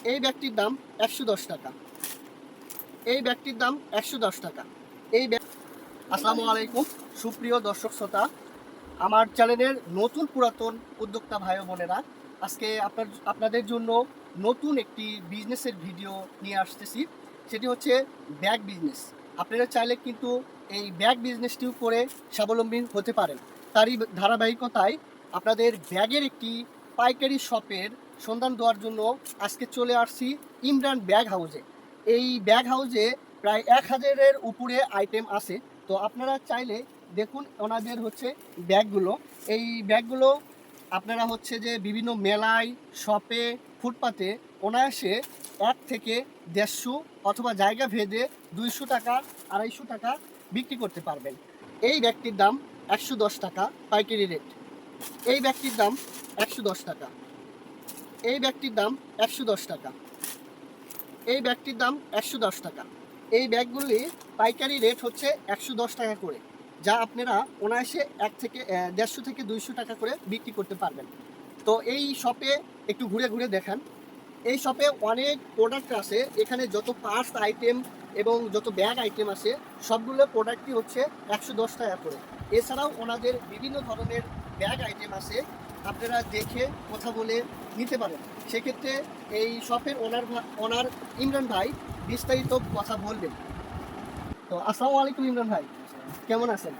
এই ব্যাগটির দাম 110 টাকা। এই ব্যাগটির দাম 110 টাকা। এই ব্যাগ। আসসালামু আলাইকুম সুপ্রিয় দর্শক শ্রোতা, আমার চ্যানেলের নতুন পুরাতন উদ্যোক্তা ভাই বোনেরা, আজকে আপনাদের জন্য নতুন একটি বিজনেসের ভিডিও নিয়ে আসতেছি। সেটি হচ্ছে ব্যাগ বিজনেস। আপনারা চাইলে কিন্তু এই ব্যাগ বিজনেসটিও করে স্বাবলম্বী হতে পারেন। তারই ধারাবাহিকতায় আপনাদের ব্যাগের একটি পাইকারি শপের সন্ধান দেওয়ার জন্য আজকে চলে আসছি ইমরান ব্যাগ হাউসে। এই ব্যাগ হাউসে প্রায় 1000-এর উপরে আইটেম আছে। তো আপনারা চাইলে দেখুন ওনাদের হচ্ছে ব্যাগগুলো। এই ব্যাগগুলো আপনারা হচ্ছে যে বিভিন্ন মেলায়, শপে, ফুটপাতে অনায়াসে 1 থেকে 150 অথবা জায়গা ভেদে 200 টাকা, 250 টাকা বিক্রি করতে পারবেন। এই ব্যাগটির দাম 110 টাকা পাইকারি রেট। এই ব্যাগটির দাম 110 টাকা। এই ব্যাগটির দাম 110 টাকা। এই ব্যাগটির দাম 110 টাকা। এই ব্যাগগুলি পাইকারি রেট হচ্ছে 110 টাকা করে, যা আপনারা অনায়াসে 150 থেকে 200 টাকা করে বিক্রি করতে পারবেন। তো এই শপে একটু ঘুরে ঘুরে দেখান। এই শপে অনেক প্রোডাক্ট আছে। এখানে যত পার্টস আইটেম এবং যত ব্যাগ আইটেম আছে সবগুলো প্রোডাক্টই হচ্ছে 110 টাকা করে। এছাড়াও ওনাদের বিভিন্ন ধরনের ব্যাগ আইটেম আছে, আপনারা দেখে কথা বলে নিতে পারেন। সেক্ষেত্রে এই শপের ওনার ইমরান ভাই বিস্তারিত কথা বলবেন। তো আসসালামু আলাইকুম ইমরান ভাই, কেমন আছেন?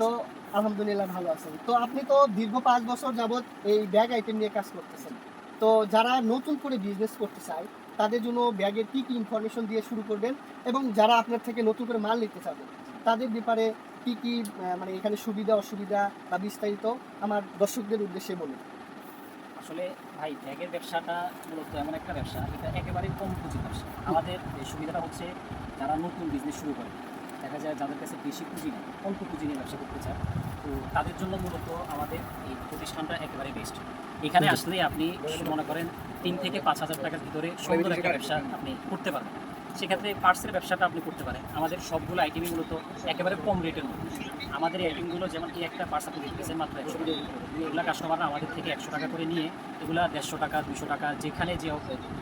তো আলহামদুলিল্লাহ ভালো আছেন। তো আপনি তো দীর্ঘ 5 বছর যাবত এই ব্যাগ আইটেম নিয়ে কাজ করতেছেন। তো যারা নতুন করে বিজনেস করতে চায় তাদের জন্য ব্যাগের কি কি ইনফরমেশন দিয়ে শুরু করবেন, এবং যারা আপনার থেকে নতুন করে মাল নিতে চাবে তাদের ব্যাপারে কি কি মানে এখানে সুবিধা অসুবিধা বা বিস্তারিত আমার দর্শকদের উদ্দেশ্যে বলুন। আসলে ভাই ব্যাগের ব্যবসাটা মূলত এমন একটা ব্যবসা, এটা একেবারে কম পুঁজির ব্যবসা। আমাদের এই সুবিধাটা হচ্ছে যারা নতুন বিজনেস শুরু করে, দেখা যায় যাদের কাছে বেশি পুঁজি নেই, অল্প পুঁজি নিয়ে ব্যবসা করতে চায়, তো তাদের জন্য মূলত আমাদের এই প্রতিষ্ঠানটা একেবারে বেস্ট। এখানে আসলে আপনি মনে করেন 3 থেকে 5 হাজার টাকার ভিতরে সুন্দর একটা ব্যবসা আপনি করতে পারবেন। সেক্ষেত্রে পার্টসের ব্যবসাটা আপনি করতে পারেন। আমাদের সবগুলো আইটেমই মূলত একেবারে কম রেটের মধ্যে। আমাদের এই আইটেমগুলো যেমন এই একটা পার্টস আপনি দেখতেছেন মাত্র 100 টাকা, এগুলো কাস্টমাররা আমাদের থেকে 100 টাকা করে নিয়ে এগুলো 150 টাকা 200 টাকা যেখানে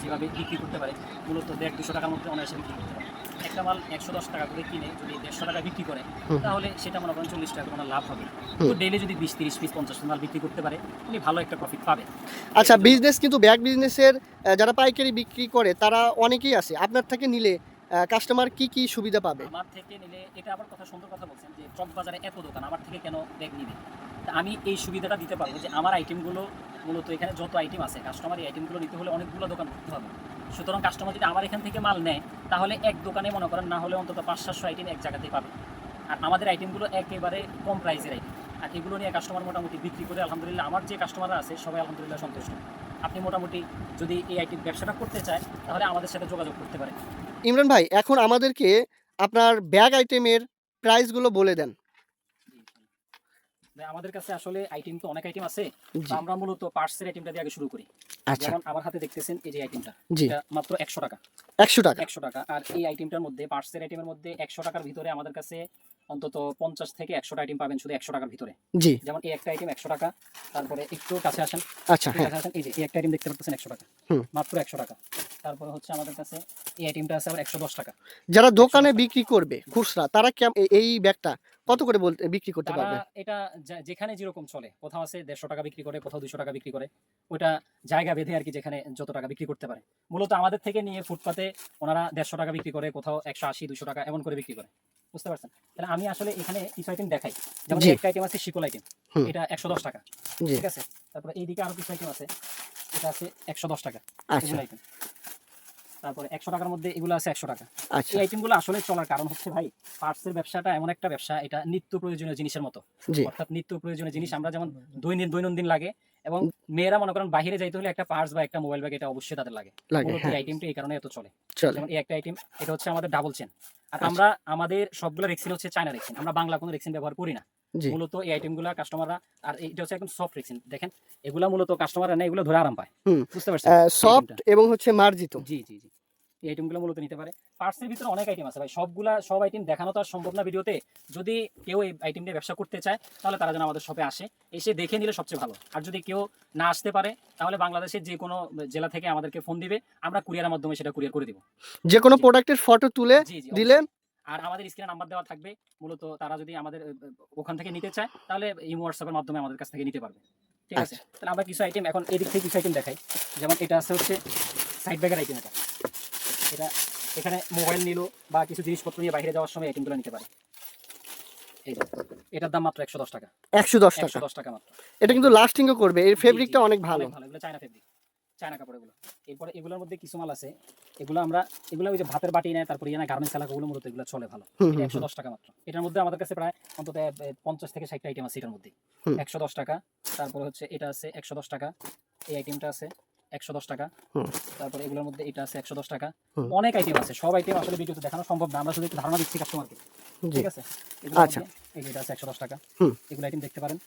যেভাবে বিক্রি করতে পারে, মূলত 150-200 টাকার মধ্যে অনায়াসে বিক্রি করতে পারে। একটা মাল 110 টাকা করে কিনে যদি 150 টাকা বিক্রি করে, তাহলে সেটা মনে করেন 40 টাকা করে লাভ হবে। তো ডেইলি যদি 20-30 পিস 50 পিস মাল বিক্রি করতে পারে, উনি ভালো একটা প্রফিট পাবে। আচ্ছা, বিজনেস কিন্তু ব্যাগ বিজনেসের যারা পাইকারি বিক্রি করে তারা অনেকেই আছে। আপনার থেকে নিলে কাস্টমার কি কি সুবিধা পাবে? আমার থেকে নিলে এটা আবার কথা সুন্দর কথা বলছেন যে চকবাজারে এত দোকান, আমার থেকে কেন ব্যাগ নিবে? তা আমি এই সুবিধাটা দিতে পারবো যে আমার আইটেমগুলো মূলত এখানে যত আইটেম আছে, কাস্টমার এই আইটেমগুলো নিতে হলে অনেকগুলো দোকান ঘুরতে হবে। সুতরাং কাস্টমার যদি আমার এখান থেকে মাল নেয়, তাহলে এক দোকানে মনে করেন না হলে অন্তত 500-700 আইটেম এক জায়গাতেই পাবে। আর আমাদের আইটেমগুলো একেবারে কম প্রাইসের আইটেম, আর এগুলো নিয়ে কাস্টমার মোটামুটি বিক্রি করে আলহামদুলিল্লাহ আমার যে কাস্টমাররা আছে সবাই আলহামদুলিল্লাহ সন্তুষ্ট। আপনি মোটামুটি যদি এই আইটেম ব্যবসাটা করতে চায়, তাহলে আমাদের সাথে যোগাযোগ করতে পারেন। ইমরান ভাই, এখন আমাদেরকে আপনার ব্যাগ আইটেমের প্রাইসগুলো বলে দেন। ভাই আমাদের কাছে আসলে আইটেম তো অনেক আইটেম আছে, তো জি। আমরা মূলত পার্টসের আইটেমটা দিয়ে আগে শুরু করি। আচ্ছা। যেমন আমার হাতে দেখতেছেন এই যে আইটেমটা, জি। এটা মাত্র 100 টাকা। 100 টাকা। 100 টাকা। আর এই আইটেমটার মধ্যে পার্টসের আইটেমের মধ্যে 100 টাকার ভিতরে আমাদের কাছে অন্তত 50 থেকে 100 টা আইটেম পাবেন শুধু 100 টাকার ভিতরে। জি। যেমন এই একটা আইটেম 100 টাকা। তারপরে একটু কাছে আসেন। আচ্ছা, একটু হ্যাঁ। কাছে আসেন, এই যে এই একটা আইটেম দেখতে পাচ্ছেন 100 টাকা। হুম। মাত্র 100 টাকা। তারপরে হচ্ছে আমাদের কাছে এই আইটেমটা আছে আবার 110 টাকা। যারা 110 দোকানে টাকা। বিক্রি করবে খুচরা তারা এই ব্যাগটা কত করে বিক্রি করতে তারা পারবে? এটা যেখানে যেরকম চলে, কোথাও আছে 150 টাকা বিক্রি করে, কোথাও 200 টাকা বিক্রি করে। ওটা জায়গা ভেদে আরকি, যেখানে যত টাকা বিক্রি করতে পারে। মূলত আমাদের থেকে নিয়ে ফুটপাতে ওনারা 150 টাকা বিক্রি করে, কোথাও 180-200 টাকা এমন করে বিক্রি করে। বুঝতে পারছেন? তাহলে আমি আসলে এখানে কিছু আইটেম দেখাই। যেমন জি। একটা আইটেম আছে শিকল আইটেম। হুম। এটা 110 টাকা। জি। ঠিক আছে? তারপরে এইদিকে আরো কিছু আইটেম আছে। এটা আছে 110 টাকা। আচ্ছা। এগুলো আইটেম। তারপরে 100 টাকার মধ্যে এগুলো আছে 100 টাকা। আচ্ছা। এই আইটেমগুলো আসলে চলার কারণ হচ্ছে ভাই, পার্টসের ব্যবসাটা এমন একটা ব্যবসা, এটা নিত্য প্রয়োজনীয় জিনিসের মতো। জি। অর্থাৎ নিত্য প্রয়োজনীয় জিনিস আমরা যেমন দৈনন্দিন লাগে, এবং মেয়েরা মনে করেন বাহিরে যাইতে হলে একটা পার্স বা একটা মোবাইল ব্যাগ এটা অবশ্যই তাদের লাগে। মূলত এই হ্যাঁ। আইটেমটা এই কারণে এত চলে। চলে। যেমন এই একটা আইটেম, এটা হচ্ছে আমাদের ডাবল চেন। আর আচ্ছা। আমরা আমাদের সবগুলো রেক্সিন হচ্ছে চায়না রেক্সিন, আমরা বাংলা কোনো রেক্সিন ব্যবহার করি না। জি। মূলত এই আইটেমগুলো কাস্টমাররা, আর এটা হচ্ছে একদম সফট রেক্সিন, দেখেন এগুলা মূলত কাস্টমাররা নেয়, এগুলো ধরে আরাম পায়। হুম। বুঝতে পারছেন? এই সফট আইটেমটা। এবং হচ্ছে মার্জিত। জি জি জি। এই আইটেমগুলো মূলত নিতে পারে। পার্টসের ভিতরে অনেক আইটেম আছে ভাই, সব আইটেম দেখানো তো আর সম্ভব না ভিডিওতে। যদি কেউ এই আইটেম নিয়ে ব্যবসা করতে চায় তাহলে তারা যেন আমাদের শপে আসে, এসে দেখে নিলে সবচেয়ে ভালো। আর যদি কেউ না আসতে পারে তাহলে বাংলাদেশের যে কোনো জেলা থেকে আমাদেরকে ফোন দিবে, আমরা কুরিয়ারের মাধ্যমে সেটা কুরিয়ার করে দিব। যে কোনো জি। প্রোডাক্টের ফটো তুলে জি জি দিলেন। অবশ্যই। আর আমাদের স্ক্রিনে নাম্বার দেওয়া থাকবে, মূলত তারা যদি আমাদের ওখান থেকে নিতে চায় তাহলে ইমো হোয়াটসঅ্যাপের মাধ্যমে আমাদের কাছ থেকে নিতে পারবে। ঠিক আছে, তাহলে আমরা কিছু আইটেম এখন এদিক থেকে কিছু আইটেম দেখাই। যেমন এটা আছে হচ্ছে সাইড ব্যাগের আইটেম। এটা এখানে মোবাইল নিল বা কিছু জিনিসপত্র নিয়ে বাইরে যাওয়ার সময় আইটেমগুলো নিতে পারে। এই যে এটার দাম মাত্র 110 টাকা। 110 টাকা। 110 টাকা মাত্র। এটা কিন্তু লাস্টিংও করবে, এর ফেব্রিকটা অনেক ভালো। ভালো, এগুলো চায়না ফেব্রিক, চায়না কাপড় এগুলো। এরপরে এগুলোর মধ্যে কিছু মাল আছে, এগুলো ওই যে ভাতের বাটি নেয়, তারপরে এখানে গার্মেন্টস এলাকাগুলো মূলত এগুলো চলে ভালো। 110 টাকা মাত্র। এটার মধ্যে আমাদের কাছে প্রায় অন্তত 50 থেকে 60টা আইটেম আছে এটার মধ্যে। 110 টাকা। তারপরে হচ্ছে এটা আছে 110 টাকা, এই আইটেমটা আছে 110 টাকা। তারপরে এগুলোর মধ্যে এটা আছে 110 টাকা। অনেক আইটেম আছে, সব আইটেম আসলে ভিডিওতে দেখানো সম্ভব না, আমরা শুধু একটু ধারণা দিচ্ছি কাস্টমারকে। ঠিক আছে, আচ্ছা, এই যে এটা আছে 110 টাকা। এগুলো আইটেম দেখতে পারেন।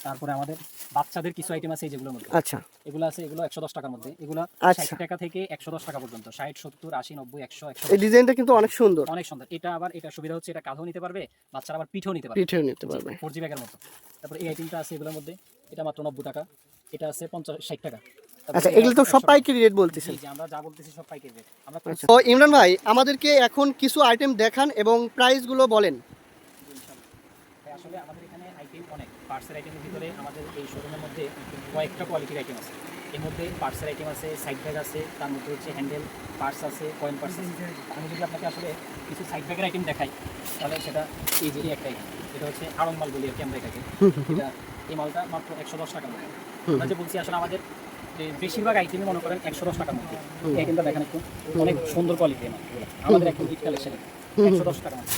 তারপরে আমাদের বাচ্চাদের কিছু আইটেম আছে এই যেগুলোর মধ্যে। আচ্ছা, এগুলো আছে, এগুলো 110 টাকার মধ্যে। এগুলো আচ্ছা। 60 টাকা থেকে 110 টাকা পর্যন্ত, 60, 70, 80, 90, 100, এই ডিজাইনটা কিন্তু অনেক সুন্দর। অনেক সুন্দর। এটা আবার এটা সুবিধা হচ্ছে এটা কাঁধেও নিতে পারবে, বাচ্চারা আবার পিঠেও নিতে পারবে, পিঠেও নিতে পারবে। 4G ব্যাগের মতো। তারপর এই আইটেমটা আছে এগুলোর মধ্যে, এটা মাত্র 90 টাকা। এটা আছে 50, 60 টাকা। তারপর আচ্ছা, এটা এগুলো তো আছে সব 100 পাইকারি রেট বলতেছেন। জি, জি, আমরা যা বলতেছি সব পাইকারি রেট। আমরা আচ্ছা, তো ইমরান ভাই আমাদেরকে এখন কিছু আইটেম দেখান এবং প্রাইসগুলো বলেন। আসলে আমাদের এখানে আইটেম অনেক। পার্টসের আইটেমের ভিতরে আমাদের এই শোরুমের মধ্যে কয়েকটা কোয়ালিটির আইটেম আছে। এর মধ্যে পার্টসের আইটেম আছে, সাইড ব্যাগ আছে, তার মধ্যে হচ্ছে হ্যান্ডেল পার্টস আছে, কয়েন পার্টস আছে। আমি যদি আপনাকে আসলে কিছু সাইড ব্যাগের আইটেম দেখাই তাহলে সেটা এই যে একটা আইটেম, এটা হচ্ছে আড়ং মাল বলি আর কি আমরা এটাকে। এটা এই মালটা মাত্র 110 টাকার মধ্যে। আমরা যে বলছি আসলে আমাদের বেশিরভাগ আইটেমই মনে করেন 110 টাকার মধ্যে। এই আইটেমটা দেখেন একটু, অনেক সুন্দর কোয়ালিটি মালগুলো, আমাদের একদম হিট কালেকশন, 110 টাকার মধ্যে।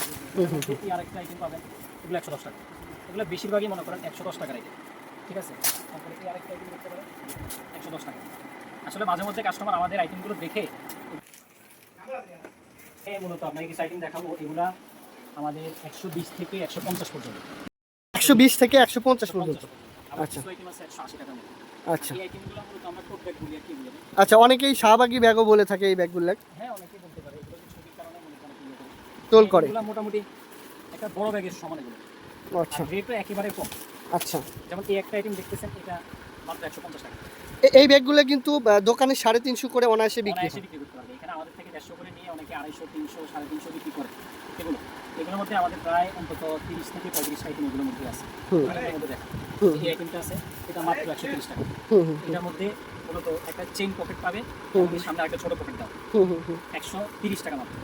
এই আরেকটা আইটেম পাবেন, এগুলো 110 টাকা। এগুলো বেশিরভাগই মনে করেন 110 টাকার আইটেম। ঠিক আছে, তারপরে এই আরেকটা আইটেম দেখতে পারেন 110 টাকা। আসলে মাঝে মধ্যে কাস্টমার আমাদের আইটেমগুলো দেখে মূলত আপনাকে কিছু আইটেম দেখাবো। এগুলা আমাদের 120 থেকে 150 পর্যন্ত। 120 থেকে 150 পর্যন্ত। আচ্ছা, কিছু আইটেম আছে 180 টাকার মধ্যে। আচ্ছা, এই আইটেমগুলো মূলত আমরা টোট ব্যাগ বলি আর কি বলি। আচ্ছা। অনেকেই শাহবাগী ব্যাগও বলে থাকে এই ব্যাগগুলো। হ্যাঁ, অনেকেই বলতে পারে এগুলো ছবির কারণে মনে করেন ইয়ে করে। টোল করে। এগুলো মোটামুটি একটা বড় ব্যাগের সমান এগুলো। আচ্ছা, রেটও একেবারে কম। আচ্ছা। যেমন এই একটা আইটেম দেখতেছেন, এটা মাত্র 150 টাকা। এই ব্যাগগুলো কিন্তু দোকানে 350 করে অনায়াসে বিক্রি অনায়াসে হয়। বিক্রি করতে পারবে। এখানে আমাদের থেকে 150 করে নিয়ে অনেকে 250, 300, 350 বিক্রি করে। এগুলোর মধ্যে আমাদের প্রায় অন্তত 30 থেকে 35 আইটেম এগুলোর মধ্যে আছে। এগুলোর মধ্যে দেখেন এই আইটেমটা আছে, এটা মাত্র 130 টাকা। এটার মধ্যে মূলত একটা চেইন পকেট পাবে, সামনে একটা ছোট পকেট দাও, 130 টাকা মাত্র।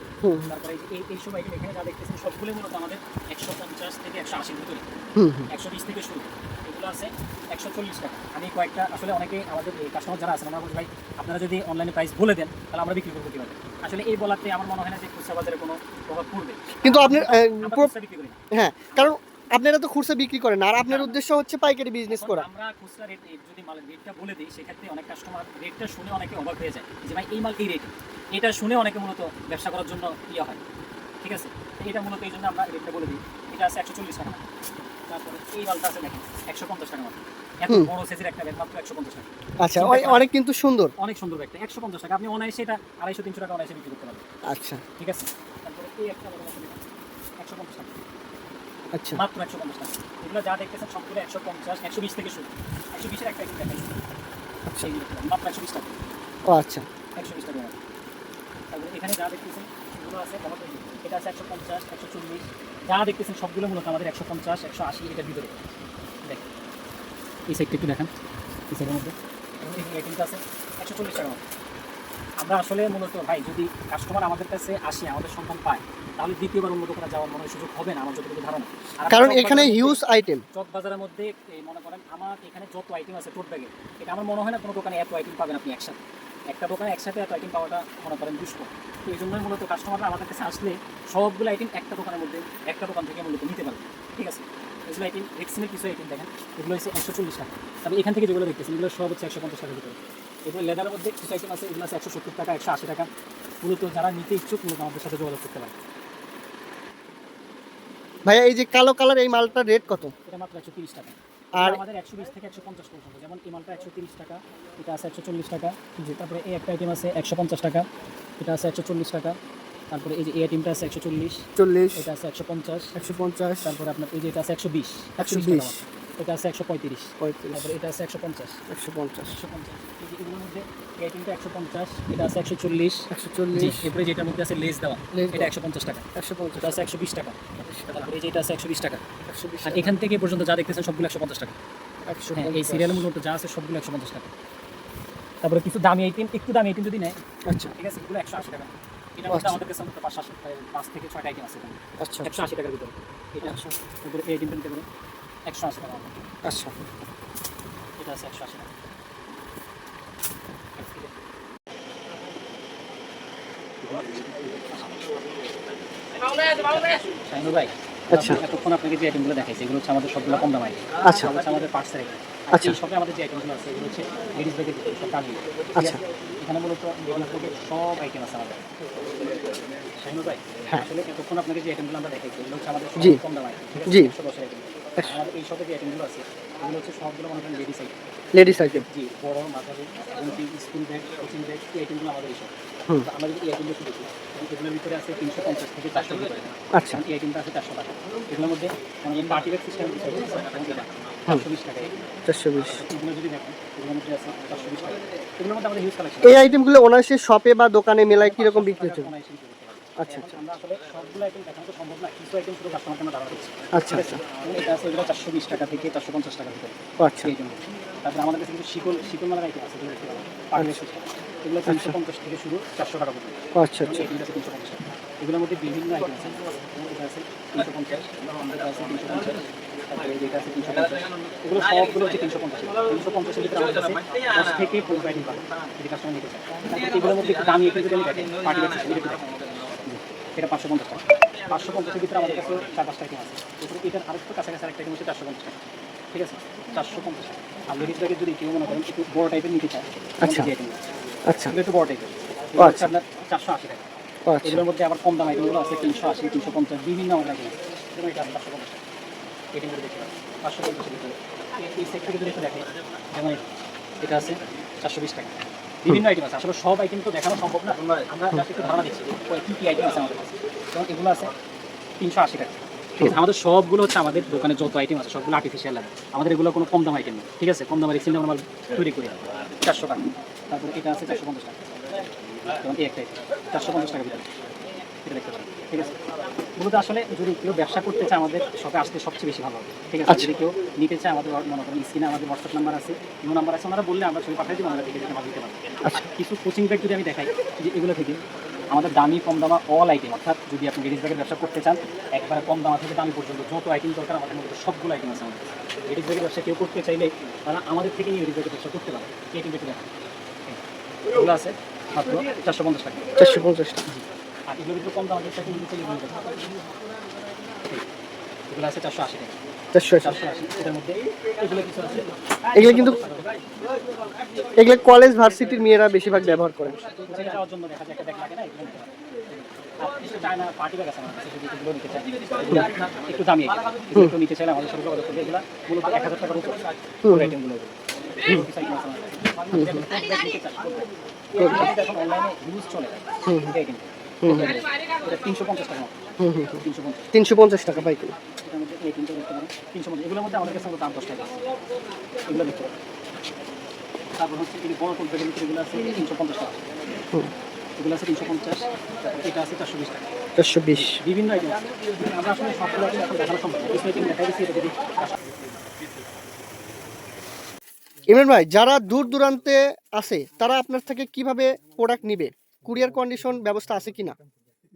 তারপরে এইসব আইটেম এখানে যা দেখতেছেন সবগুলো মূলত আমাদের 150 থেকে 180 ভিতরে, 120 থেকে শুরু। এগুলো আছে 140 টাকা। আমি কয়েকটা আসলে অনেকে আমাদের কাস্টমার যারা আছেন, আমরা বলি ভাই আপনারা যদি অনলাইনে প্রাইস বলে দেন তাহলে আমরা বিক্রি করবো কীভাবে। আসলে এই বলাতে আমার মনে হয় না যে খুচরা বাজারে কোনো প্রভাব পড়বে। কিন্তু আপনার আমরা খুচরা বিক্রি করি না। হ্যাঁ, কারণ আপনারা তো খুচরা বিক্রি করেন না, আর আপনার উদ্দেশ্য হচ্ছে পাইকারি বিজনেস করা। আমরা খুচরা রেট যদি মালের রেটটা বলে দিই, সেক্ষেত্রে অনেক কাস্টমার রেটটা শুনে অনেকে অবাক হয়ে যায় যে ভাই এই মাল এই রেট। এটা শুনে অনেকে মূলত ব্যবসা করার জন্য ইয়ে হয়। ঠিক আছে, তো এটা মূলত এই জন্য আমরা রেটটা বলে দিই। এটা আছে 140 টাকা। তারপরে এই মালটা আছে দেখেন 150 টাকা মাত্র। এত বড় সাইজের একটা ব্যাগ মাত্র 150 টাকা। আচ্ছা, অনেক কিন্তু সুন্দর। অনেক সুন্দর ব্যাগটা 150 টাকা। আপনি অনায়াসে এটা 250-300 টাকা অনায়াসে বিক্রি করতে পারবেন। আচ্ছা, ঠিক আছে, তারপরে এই একটা বড় মতো 150 টাকা। আচ্ছা, মাত্র 150 টাকা। এগুলো যা দেখতেছেন সবগুলো 150, 120 থেকে শুরু। 120 এর একটা আইটেম দেখাই। আচ্ছা, মাত্র 120 টাকা। ও আচ্ছা, 120 টাকা। তারপরে এখানে যা দেখতেছেন এগুলো আছে, এটা আছে 150, 140। যা দেখতেছেন সবগুলো মূলত আমাদের 150, 180 এটার ভিতরে। দেখেন এই সাইডটা একটু দেখান, এই সাইডের মধ্যে এই আইটেমটা আছে 140 টাকা। আমরা আসলে মূলত ভাই যদি কাস্টমার আমাদের কাছে আসে, আমাদের সন্ধান পায়, তাহলে দ্বিতীয়বার অন্য দোকানে যাওয়ার মনে সুযোগ হবে না আমার যতটুকু ধারণা। কারণ এখানে হিউজ আইটেম। চক বাজারের মধ্যে এই মনে করেন আমার এখানে যত আইটেম আছে টোট ব্যাগে, এটা আমার মনে হয় না কোনো দোকানে এত আইটেম পাবেন আপনি একসাথে। একটা দোকানে একসাথে এত আইটেম পাওয়াটা মনে করেন দুষ্কর। তো এই জন্যই মূলত কাস্টমাররা আমাদের কাছে আসলে সবগুলো আইটেম একটা দোকানের মধ্যে, একটা দোকান থেকে মূলত নিতে পারবে। ঠিক আছে, এগুলো আইটেম রেক্সিনের কিছু আইটেম দেখেন, এগুলো হচ্ছে 140 টাকা। তবে এখান থেকে যেগুলো দেখতেছেন এগুলো সব হচ্ছে 150 টাকার ভিতরে। এগুলো লেদারের মধ্যে কিছু আইটেম আছে, এগুলো আছে 170 টাকা, 180 টাকা। মূলত যারা নিতে ইচ্ছুক মূলত আমাদের সাথে যোগাযোগ করতে পারে। ভাইয়া এই যে কালো কালার এই মালটার রেট কত? এটা মাত্র 130 টাকা। আর আমাদের 120 থেকে 150 পর্যন্ত, যেমন এই মালটা 130 টাকা, এটা আছে 140 টাকা, তারপরে এই একটা আইটেম আছে 150 টাকা, এটা আছে 140 টাকা, তারপরে এই যে এই আইটেমটা আছে 140, 40, এটা আছে 150, 150, তারপরে আপনার এই যে এটা আছে 120, 120, এটা আছে 135, 35, তারপরে এটা আছে 150, 150, 150, এই যে এগুলোর মধ্যে এই আইটেমটা 150, এটা আছে 140, 140, এরপরে যেটার মধ্যে আছে লেস দেওয়া, লেস এটা 150 টাকা, 150, এটা আছে 120 টাকা, তারপরে এই যে এটা আছে 120 টাকা, 120, আর এখান থেকে পর্যন্ত যা দেখতেছেন সবগুলো 150 টাকা। হ্যাঁ, এই 150, সিরিয়ালের মধ্যে যা আছে সবগুলো 150 টাকা। তারপরে কিছু দামি আইটেম, একটু দামি আইটেম যদি নেয়, আচ্ছা ঠিক আছে, এগুলো 180 টাকা। এটার মধ্যে আমাদের কাছে মতো 5 থেকে 6টা আইটেম আছে এখানে, আচ্ছা 180 টাকার ভিতরে। এটা তারপরে এই আইটেমটা নিতে পারেন 180 টাকা, আচ্ছা এটা আছে 180 টাকা। শাহিনুর ভাই, আচ্ছা। এতক্ষণ আপনাকে যে আইটেমগুলো দেখাইছি এগুলো হচ্ছে আমাদের সবগুলো কম দাম আইটেম। আচ্ছা। হচ্ছে আমাদের পার্টসের আইটেম। আচ্ছা। এই শপে আমাদের যে আইটেমগুলো আছে এগুলো হচ্ছে লেডিস ব্যাগের সব কাজই। আচ্ছা। এখানে মূলত লেডিস ব্যাগের সব আইটেম আছে আমাদের। শাহিনুর ভাই, হ্যাঁ। আসলে এতক্ষণ আপনাকে যে আইটেমগুলো আমরা দেখাইছি এগুলো হচ্ছে আমাদের জি। সব কম দাম আইটেম। ঠিক আছে? জি। 110 আইটেম। আমাদের এই শপে যে আইটেমগুলো আছে এগুলো হচ্ছে সবগুলো মনে করেন লেডিস আইটেম। Ladies item. জি, বড় মাঝারি এবং স্কুল ব্যাগ, কোচিং ব্যাগ, এই আইটেমগুলো আমাদের এই শপ। হুম। তো আমরা যদি এই আইটেমগুলো শুরু করি, এগুলোর ভিতরে আছে 350 থেকে 400 ভিতরে। আচ্ছা এই আইটেমটা আছে 400 টাকা। এগুলোর মধ্যে আমাদের পার্টি ব্যাগ সিস্টেম কিছু আছে, এবং এটা 420 টাকা। 420। এগুলো যদি দেখেন এগুলোর মধ্যে আছে 420 টাকা। এগুলোর মধ্যে আমাদের হিউজ কালেকশন। এই আইটেমগুলো অনায়াসে শপে বা দোকানে মেলায় কিরকম বিক্রি হচ্ছে? আচ্ছা আচ্ছা আমরা আসলে সবগুলো আইটেম দেখানো তো সম্ভব না, কিছু আইটেম শুধু কাস্টমারকে আমরা ধারণা দিচ্ছি। আচ্ছা আচ্ছা এবং এটা আছে এগুলো 420 টাকা থেকে 450 টাকার ভিতরে। ও আচ্ছা এই জন্য। তারপরে আমাদের কাছে কিছু শিকল মালার আইটেম আছে, এগুলো দেখতে পাবেন। Party system. এগুলো 350 থেকে শুরু 400 টাকা পর্যন্ত। ও আচ্ছা আচ্ছা এগুলো আছে 350 টাকা। এগুলোর মধ্যে বিভিন্ন আইটেম আছে। এটা আছে 350, এটা আছে 350, তারপরে এটা আছে 350। এগুলো সবগুলো হচ্ছে 350। 350 এর ভিতরে আমাদের কাছে 10 থেকে 15 আইটেম পাবেন, যদি কাস্টমার নিতে চায়। তারপরে এগুলোর মধ্যে একটু দামি আইটেম যদি আমি দেখেন, পার্টি ব্যাগ সিস্টেম এটা দেখেন। এটা 550 টাকা। 550 এর ভিতরে আমাদের কাছে 4-5টা আইটেম আছে। এটার আরেকটু কাছাকাছি আরেকটা আইটেম হচ্ছে 450 টাকা। ঠিক আছে? 450 টাকা। আর লেডিস ব্যাগের যদি কেউ মনে করেন একটু বড় টাইপের নিতে চায়, আচ্ছা। এই আইটেমগুলো। আচ্ছা এগুলো একটু বড় টাইপের। ও এগুলো হচ্ছে আচ্ছা। আপনার 480 টাকা। ও আচ্ছা এগুলোর মধ্যে আবার কম দাম আইটেমগুলো আছে 380, 350, বিভিন্ন আমাদের আইটেম আছে। যেমন এটা আছে 550 টাকা। আইটেমগুলো দেখতে পারেন 550 এর ভিতরে। এই সেট থেকে যদি একটু দেখেন, যেমন এটা আছে 420 টাকা। বিভিন্ন আইটেম আছে, আসলে সব আইটেম তো দেখানো সম্ভব না। আমরা জাস্ট একটু ধারণা দিচ্ছি যে কী কী আইটেম আছে আমাদের কাছে। যেমন এগুলো আছে 380 টাকা। ঠিক আছে? আমাদের সবগুলো হচ্ছে আমাদের দোকানে যত আইটেম আছে সবগুলো আর্টিফিশিয়াল লাগে। আমাদের এগুলো কোনো কম দাম আইটেম নেই। ঠিক আছে? কম দামের এক্সচেঞ্জ আমরা তৈরি করি 400 টাকা। তারপরে এটা আছে 450 টাকা। যেমন এই একটা আইটেম 450 টাকা ভিতরে। এটা দেখতে পারেন। ঠিক আছে? মূলত আসলে যদি কেউ ব্যবসা করতে চায় আমাদের শপে আসতে সবচেয়ে বেশি ভালো হবে। ঠিক আছে? আচ্ছা। যদি কেউ নিতে চায় আমাদের মনে করেন স্ক্রিনে আমাদের হোয়াটসঅ্যাপ নাম্বার আছে, ইমো নাম্বার আছে, ওনারা বললে আমরা ছবি পাঠিয়ে দিব, আমরা দেখে দেখে মাল দিতে পারবো। আচ্ছা। কিছু কোচিং ব্যাগ যদি আমি দেখাই, যে এগুলো থেকে আমাদের দামি কম দামা অল আইটেম, অর্থাৎ যদি আপনি লেডিস ব্যাগের ব্যবসা করতে চান একবারে কম দামা থেকে দামি পর্যন্ত যত আইটেম দরকার আমাদের মধ্যে সবগুলো আইটেম আছে আমাদের। লেডিস ব্যাগের ব্যবসা কেউ করতে চাইলে তারা আমাদের থেকে নিয়ে লেডিস ব্যাগের ব্যবসা করতে পারে। এই আইটেম দেখে দেখেন, এগুলো আছে মাত্র 450 টাকা। 450 টাকা আর এগুলোর ভিতরে কম দামের সাথে নিতে চাইলে এগুলো আছে 480 টাকা। 480 480 এটার মধ্যে এগুলো কিছু আছে। এগুলো কিন্তু এগুলো কলেজ ভার্সিটির মেয়েরা বেশিরভাগ ব্যবহার করে। কোচিংয়ে যাওয়ার জন্য দেখা যায় একটা ব্যাগ লাগে না, এগুলো নিতে পারে। আর কিছু চায়না পার্টি ব্যাগ আছে আমার কাছে, যদি এগুলো নিতে চায় এগুলো একটু দামি আইটেম। এগুলো নিতে চাইলে আমাদের সাথে যোগাযোগ করবে। এগুলো মূলত 1000 টাকার উপর আইটেমগুলো। কিছু item আছে আমার কাছে। যদি আপনি tote bag নিতে চান, tote bag। এই tote bag এখন অনলাইনে ইউজ চলে। এই আইটেম। এটা 350 টাকা মাত্র। 350। 350 টাকা পাইকারি। এটার মধ্যে এই আইটেমটা দেখতে পারেন 350। এগুলোর মধ্যে আমাদের কাছে দাম 10 টাকা আছে। এগুলো দেখতে পারেন। তারপর হচ্ছে এই বড় tote bag এর ভিতরে এগুলো আছে 350 টাকা। এগুলো আছে 350, এটা আছে 420 টাকা। 420 বিভিন্ন আইটেম আছে। আমরা আসলে সবগুলো আইটেম এখন দেখানো সম্ভব না। কিছু আইটেম দেখাই দিচ্ছি, এটা যদি ইমরান ভাই, যারা দূর দূরান্তে আছে তারা আপনার থেকে কিভাবে প্রোডাক্ট নিবে? কুরিয়ার কন্ডিশন ব্যবস্থা আছে কিনা?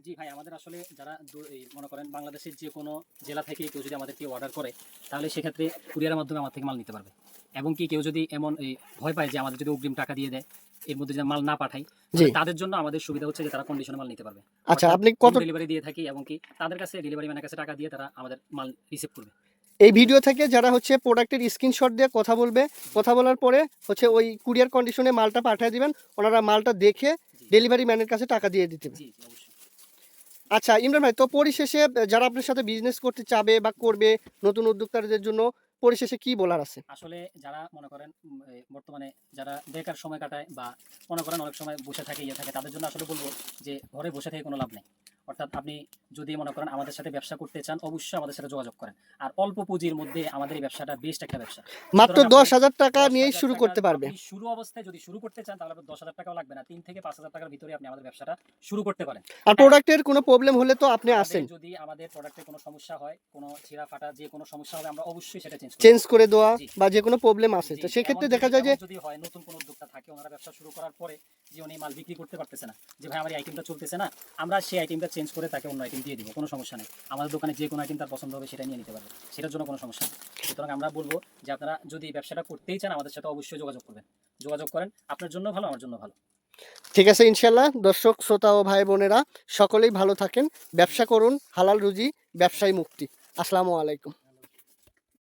জি ভাই, আমাদের আসলে যারা এই মনে করেন বাংলাদেশের যে কোনো জেলা থেকে কেউ যদি আমাদেরকে অর্ডার করে, তাহলে সেক্ষেত্রে কুরিয়ারের মাধ্যমে আমার থেকে মাল নিতে পারবে। এবং কি কেউ যদি এমন ভয় পায় যে আমাদের যদি অগ্রিম টাকা দিয়ে দেয়, এর মধ্যে যদি মাল না পাঠাই, জি। তাদের জন্য আমাদের সুবিধা হচ্ছে যে তারা কন্ডিশনে মাল নিতে পারবে। আচ্ছা, আপনি কত ডেলিভারি দিয়ে থাকি, এবং কি তাদের কাছে ডেলিভারি ম্যানের কাছে টাকা দিয়ে তারা আমাদের মাল রিসিভ করবে। এই ভিডিও থেকে যারা হচ্ছে প্রোডাক্টের স্ক্রিনশট দিয়ে কথা বলবে, কথা বলার পরে হচ্ছে ওই কুরিয়ার কন্ডিশনে মালটা পাঠিয়ে দিবেন, ওনারা মালটা দেখে ডেলিভারি ম্যানের কাছে টাকা দিয়ে দিতে হবে। জি অবশ্যই। আচ্ছা ইমরান ভাই, তো পরিশেষে যারা আপনার সাথে বিজনেস করতে চাবে বা করবে, নতুন উদ্যোক্তাদের জন্য পরিশেষে কি বলার আছে? আসলে যারা মনে করেন বর্তমানে যারা বেকার সময় কাটায় বা মনে করেন অনেক সময় বসে থাকে থাকে তাদের জন্য আসলে বলবো যে ঘরে বসে থেকে কোনো লাভ নেই। অর্থাৎ আপনি যদি মনে করেন আমাদের সাথে ব্যবসা করতে চান অবশ্যই আমাদের সাথে যোগাযোগ করেন। আর অল্প পুঁজির মধ্যে আমাদের এই ব্যবসাটা বেস্ট একটা ব্যবসা। মাত্র সুতরাং আপনি 10,000 টাকা 10,000 নিয়েই শুরু টাকা করতে পারবে। আপনি শুরু অবস্থায় যদি শুরু করতে চান তাহলে আপনার 10,000 টাকাও লাগবে না। 3 থেকে 5,000 টাকার ভিতরে আপনি আমাদের ব্যবসাটা শুরু করতে পারেন। আর হ্যাঁ, প্রোডাক্টের কোনো প্রবলেম হলে তো আপনি আমাদের আসেন। যদি আমাদের প্রোডাক্টে কোনো সমস্যা হয়, কোনো ছিঁড়া ফাটা যে কোনো সমস্যা হবে আমরা অবশ্যই সেটা চেঞ্জ করব। চেঞ্জ করে দেওয়া জি। বা যে কোনো প্রবলেম আছে জি, তো সেক্ষেত্রে দেখা যায় যে এমন যদি হয় নতুন কোনো উদ্যোক্তা থাকে ওনারা ব্যবসা শুরু করার পরে যে উনি মাল বিক্রি করতে পারতেছে না, যে ভাই আমার এই আইটেমটা চলতেছে না, আমরা সেই আইটেমটা চেঞ্জ করে তাকে অন্য আইটেম দিয়ে দিব, কোনো সমস্যা নেই। আমাদের দোকানে যে কোনো আইটেম তার পছন্দ হবে সেটা নিয়ে নিতে পারবে, সেটার জন্য কোনো সমস্যা নেই। সুতরাং আমরা বলবো যে আপনারা যদি ব্যবসাটা করতেই চান আমাদের সাথে অবশ্যই যোগাযোগ করবেন, যোগাযোগ করেন, আপনার জন্য ভালো, আমার জন্য ভালো। ঠিক আছে ইনশাল্লাহ। দর্শক শ্রোতা ও ভাই বোনেরা সকলেই ভালো থাকেন, ব্যবসা করুন, হালাল রুজি, ব্যবসায় মুক্তি। আসসালামু আলাইকুম।